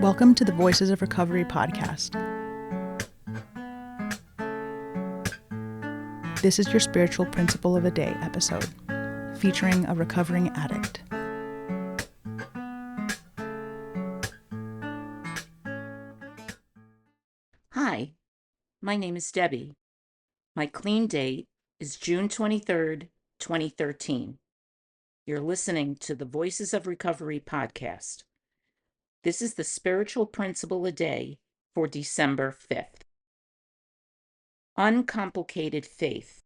Welcome to the Voices of Recovery podcast. This is your spiritual principle of a day episode, featuring a recovering addict. Hi, my name is Debbie. My clean date is June 23rd, 2013. You're listening to the Voices of Recovery podcast. This is the spiritual principle a day for December 5th. Uncomplicated faith.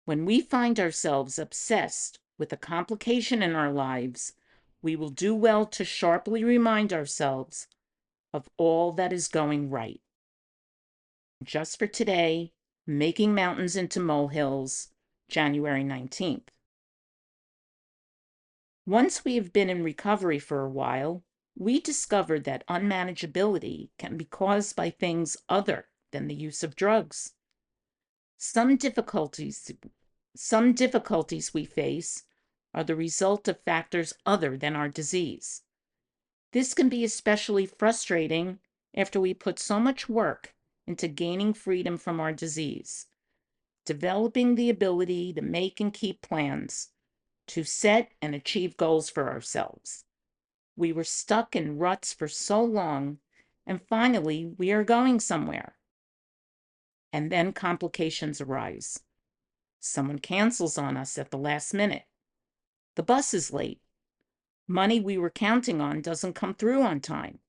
When we find ourselves obsessed with a complication in our lives, we will do well to sharply remind ourselves of all that is going right. Just for today, Making Mountains into Molehills, January 19th. Once we have been in recovery for a while, we discovered that unmanageability can be caused by things other than the use of drugs. Some difficulties we face are the result of factors other than our disease. This can be especially frustrating after we put so much work into gaining freedom from our disease, developing the ability to make and keep plans, to set and achieve goals for ourselves. We were stuck in ruts for so long, and finally we are going somewhere. And then complications arise. Someone cancels on us at the last minute. The bus is late. Money we were counting on doesn't come through on time.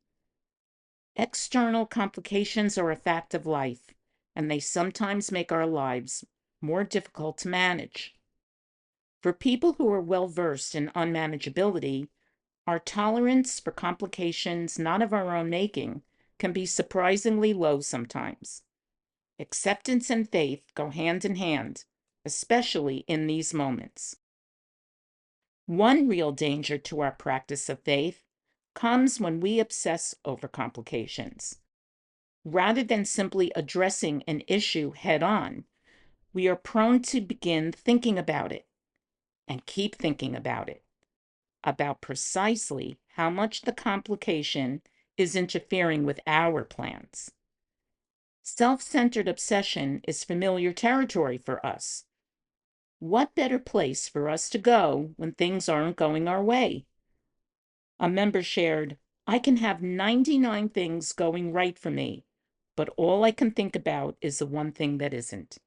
External complications are a fact of life, and they sometimes make our lives more difficult to manage. For people who are well-versed in unmanageability, our tolerance for complications not of our own making can be surprisingly low sometimes. Acceptance and faith go hand in hand, especially in these moments. One real danger to our practice of faith comes when we obsess over complications. Rather than simply addressing an issue head-on, we are prone to begin thinking about it and keep thinking about it, about precisely how much the complication is interfering with our plans. Self-centered obsession is familiar territory for us. What better place for us to go when things aren't going our way? A member shared, "I can have 99 things going right for me, but all I can think about is the one thing that isn't."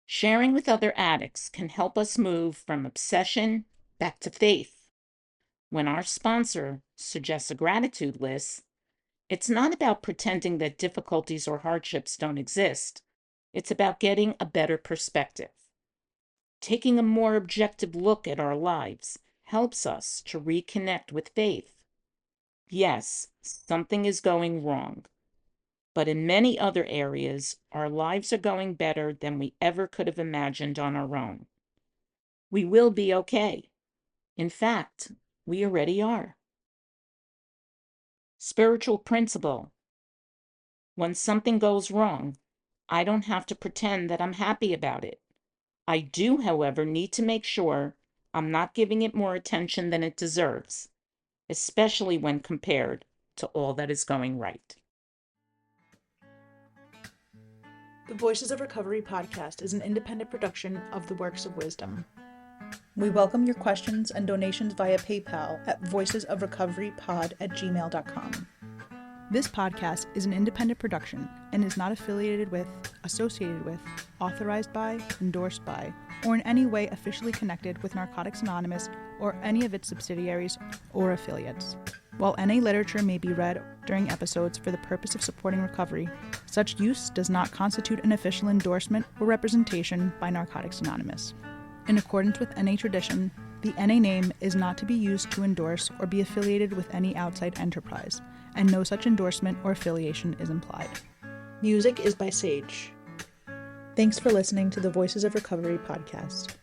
Sharing with other addicts can help us move from obsession back to faith. When our sponsor suggests a gratitude list, it's not about pretending that difficulties or hardships don't exist. It's about getting a better perspective. Taking a more objective look at our lives helps us to reconnect with faith. Yes, something is going wrong, but in many other areas, our lives are going better than we ever could have imagined on our own. We will be okay. In fact, we already are. Spiritual principle. When something goes wrong, I don't have to pretend that I'm happy about it. I do, however, need to make sure I'm not giving it more attention than it deserves, especially when compared to all that is going right. The Voices of Recovery podcast is an independent production of the Works of Wisdom. We welcome your questions and donations via PayPal at voicesofrecoverypod@gmail.com. This podcast is an independent production and is not affiliated with, associated with, authorized by, endorsed by, or in any way officially connected with Narcotics Anonymous or any of its subsidiaries or affiliates. While NA literature may be read during episodes for the purpose of supporting recovery, such use does not constitute an official endorsement or representation by Narcotics Anonymous. In accordance with NA tradition, the NA name is not to be used to endorse or be affiliated with any outside enterprise, and no such endorsement or affiliation is implied. Music is by Sage. Thanks for listening to the Voices of Recovery podcast.